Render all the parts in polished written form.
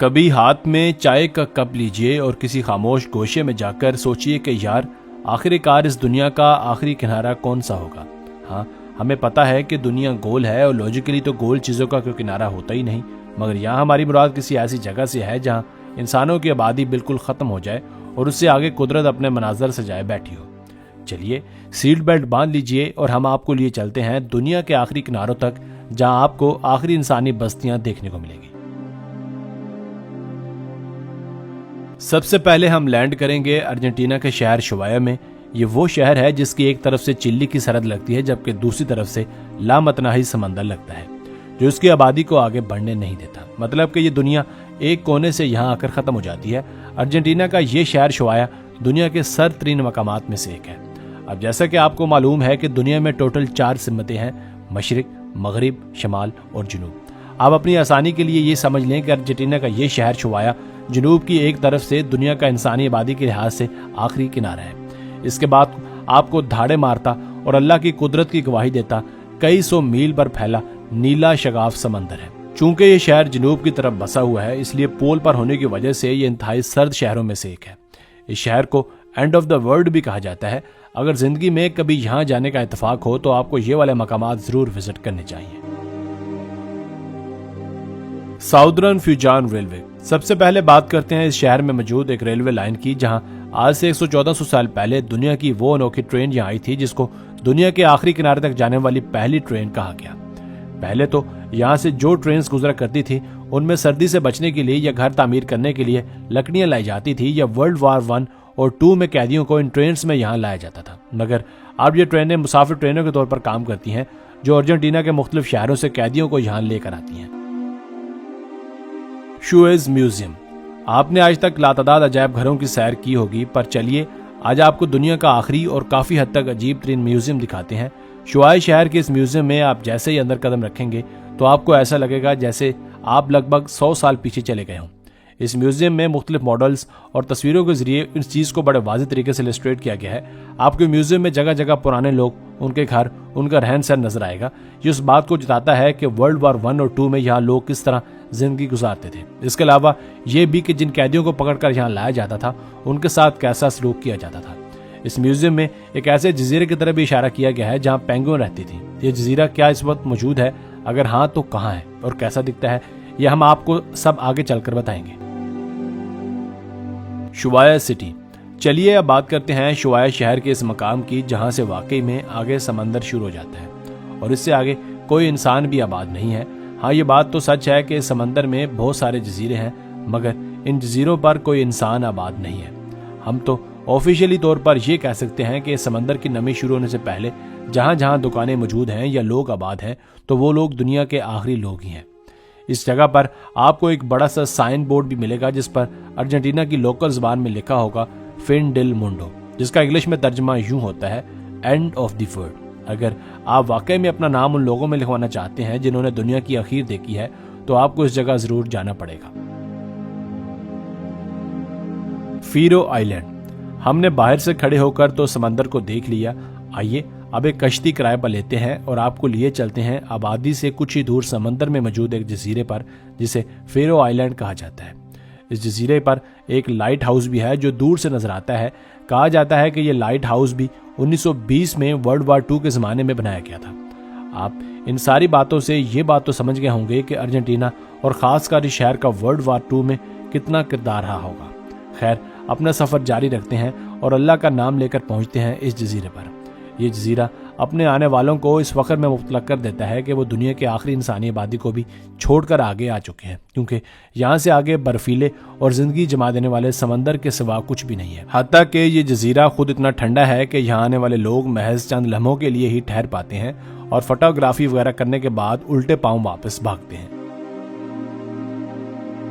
کبھی ہاتھ میں چائے کا کپ لیجئے اور کسی خاموش گوشے میں جا کر سوچئے کہ یار آخر کار اس دنیا کا آخری کنارہ کون سا ہوگا۔ ہاں، ہمیں پتا ہے کہ دنیا گول ہے اور لاجیکلی تو گول چیزوں کا کوئی کنارہ ہوتا ہی نہیں، مگر یہاں ہماری مراد کسی ایسی جگہ سے ہے جہاں انسانوں کی آبادی بالکل ختم ہو جائے اور اس سے آگے قدرت اپنے مناظر سجائے بیٹھی ہو۔ چلیے سیٹ بیلٹ باندھ لیجئے اور ہم آپ کو لیے چلتے ہیں دنیا کے آخری کناروں تک، جہاں آپ کو آخری انسانی بستیاں دیکھنے کو ملیں گی۔ سب سے پہلے ہم لینڈ کریں گے ارجنٹینا کے شہر شوایا میں۔ یہ وہ شہر ہے جس کی ایک طرف سے چلی کی سرحد لگتی ہے جبکہ دوسری طرف سے لامتناہی سمندر لگتا ہے جو اس کی آبادی کو آگے بڑھنے نہیں دیتا، مطلب کہ یہ دنیا ایک کونے سے یہاں آ کر ختم ہو جاتی ہے۔ ارجنٹینا کا یہ شہر شوایا دنیا کے سر ترین مقامات میں سے ایک ہے۔ اب جیسا کہ آپ کو معلوم ہے کہ دنیا میں ٹوٹل 4 سمتیں ہیں: مشرق، مغرب، شمال اور جنوب۔ آپ اپنی آسانی کے لیے یہ سمجھ لیں کہ ارجنٹینا کا یہ شہر شوایا جنوب کی ایک طرف سے دنیا کا انسانی آبادی کے لحاظ سے آخری کنارہ ہے۔ اس کے بعد آپ کو دھاڑے مارتا اور اللہ کی قدرت کی گواہی دیتا کئی سو میل پر پھیلا نیلا شگاف سمندر ہے۔ چونکہ یہ شہر جنوب کی طرف بسا ہوا ہے، اس لیے پول پر ہونے کی وجہ سے یہ انتہائی سرد شہروں میں سے ایک ہے۔ اس شہر کو اینڈ آف دا ورلڈ بھی کہا جاتا ہے۔ اگر زندگی میں کبھی یہاں جانے کا اتفاق ہو تو آپ کو یہ والے مقامات ضرور وزٹ کرنے چاہیے۔ Southern فیوجان railway. سب سے پہلے بات کرتے ہیں اس شہر میں موجود ایک ریلوے لائن کی، جہاں آج سے 114 سال پہلے دنیا کی وہ انوکھی ٹرین یہاں آئی تھی جس کو دنیا کے آخری کنارے تک جانے والی پہلی ٹرین کہا گیا۔ پہلے تو یہاں سے جو ٹرینز گزرا کرتی تھی ان میں سردی سے بچنے کے لیے یا گھر تعمیر کرنے کے لیے لکڑیاں لائی جاتی تھی، یا ورلڈ وار 1 اور 2 میں قیدیوں کو ان ٹرینز میں یہاں لایا جاتا تھا۔ مگر اب یہ ٹرینیں مسافر ٹرینوں کے طور پر کام کرتی ہیں جو ارجنٹینا کے مختلف شہروں سے قیدیوں کو یہاں لے کر آتی ہیں۔ شوئز میوزیم۔ آپ نے آج تک لاتعداد عجائب گھروں کی سیر کی ہوگی، پر چلیے آج آپ کو دنیا کا آخری اور کافی حد تک عجیب ترین میوزیم دکھاتے ہیں۔ شوائی شہر کے اس میوزیم میں آپ جیسے ہی اندر قدم رکھیں گے تو آپ کو ایسا لگے گا جیسے آپ لگ بھگ 100 سال پیچھے چلے گئے ہوں۔ اس میوزیم میں مختلف ماڈلز اور تصویروں کے ذریعے اس چیز کو بڑے واضح طریقے سے السٹریٹ کیا گیا ہے۔ آپ کے میوزیم میں جگہ جگہ پرانے لوگ، ان کے گھر، ان کا رہن سہن نظر آئے گا۔ یہ اس بات کو جتاتا ہے کہ ورلڈ وار 1 اور 2 میں یہاں لوگ کس طرح زندگی گزارتے تھے۔ اس کے علاوہ یہ بھی کہ جن قیدیوں کو پکڑ کر یہاں لایا جاتا تھا ان کے ساتھ کیسا سلوک کیا جاتا تھا۔ اس میوزیم میں ایک ایسے جزیرے کی طرف بھی اشارہ کیا گیا ہے جہاں پینگوئن رہتی تھی۔ یہ جزیرہ کیا اس وقت موجود ہے؟ اگر ہاں تو کہاں ہے اور کیسا دکھتا ہے؟ یہ ہم آپ کو سب آگے چل کر بتائیں گے۔ شوایا سٹی۔ چلیے اب بات کرتے ہیں شوایا شہر کے اس مقام کی جہاں سے واقعی میں آگے سمندر شروع ہو جاتا ہے اور اس سے آگے کوئی انسان بھی آباد نہیں ہے۔ ہاں، یہ بات تو سچ ہے کہ سمندر میں بہت سارے جزیرے ہیں، مگر ان جزیروں پر کوئی انسان آباد نہیں ہے۔ ہم تو آفیشیلی طور پر یہ کہہ سکتے ہیں کہ سمندر کی نمی شروع ہونے سے پہلے جہاں جہاں دکانیں موجود ہیں یا لوگ آباد ہیں تو وہ لوگ دنیا کے آخری لوگ ہی ہیں۔ اس جگہ پر آپ کو ایک بڑا سا سائن بورڈ بھی ملے گا جس پر ارجنٹینا کی لوکل زبان میں لکھا ہوگا فن ڈل مونڈو، جس کا انگلش میں ترجمہ یوں ہوتا ہے اینڈ آف دی ورلڈ۔ اگر آپ واقعی میں اپنا نام ان لوگوں میں لکھوانا چاہتے ہیں جنہوں نے دنیا کی آخر دیکھی ہے تو آپ کو اس جگہ ضرور جانا پڑے گا۔ فیرو آئیلینڈ۔ ہم نے باہر سے کھڑے ہو کر تو سمندر کو دیکھ لیا، آئیے اب ایک کشتی کرائے پر لیتے ہیں اور آپ کو لیے چلتے ہیں آبادی سے کچھ ہی دور سمندر میں موجود ایک جزیرے پر جسے فیرو آئیلینڈ کہا جاتا ہے۔ اس جزیرے پر ایک لائٹ ہاؤس بھی ہے جو دور سے نظر آتا ہے۔ کہا جاتا ہے کہ یہ لائٹ ہاؤس بھی 1920 میں ورلڈ وار 2 کے زمانے میں بنایا گیا تھا۔ آپ ان ساری باتوں سے یہ بات تو سمجھ گئے ہوں گے کہ ارجنٹینا اور خاص کر اس شہر کا ورلڈ وار 2 میں کتنا کردار رہا ہوگا۔ خیر، اپنا سفر جاری رکھتے ہیں اور اللہ کا نام لے کر پہنچتے ہیں اس جزیرے پر۔ یہ جزیرہ اپنے آنے والوں کو اس فخر میں مبتلا کر دیتا ہے کہ وہ دنیا کے آخری انسانی آبادی کو بھی چھوڑ کر آگے آ چکے ہیں، کیونکہ یہاں سے آگے برفیلے اور زندگی جما دینے والے سمندر کے سوا کچھ بھی نہیں ہے۔ حتیٰ کہ یہ جزیرہ خود اتنا ٹھنڈا ہے کہ یہاں آنے والے لوگ محض چند لمحوں کے لیے ہی ٹھہر پاتے ہیں اور فوٹوگرافی وغیرہ کرنے کے بعد الٹے پاؤں واپس بھاگتے ہیں۔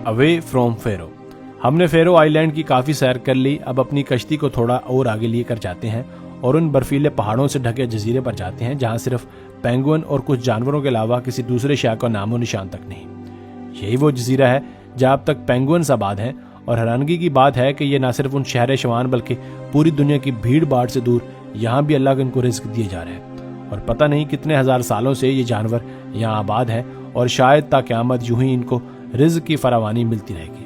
اوے فرام فیرو۔ ہم نے فیرو آئی لینڈ کی کافی سیر کر لی، اب اپنی کشتی کو تھوڑا اور آگے لیے کر جاتے ہیں اور ان برفیلے پہاڑوں سے ڈھکے جزیرے پر جاتے ہیں جہاں صرف پینگوئن اور کچھ جانوروں کے علاوہ کسی دوسرے شے کا نام و نشان تک نہیں۔ یہی وہ جزیرہ ہے جہاں اب تک پینگوئنز آباد ہیں، اور حیرانگی کی بات ہے کہ یہ نہ صرف ان شہر شوان بلکہ پوری دنیا کی بھیڑ باڑ سے دور یہاں بھی اللہ ان کو رزق دیے جا رہے ہیں، اور پتہ نہیں کتنے ہزار سالوں سے یہ جانور یہاں آباد ہیں اور شاید تا قیامت یوں ہی ان کو رزق کی فراوانی ملتی رہے گی۔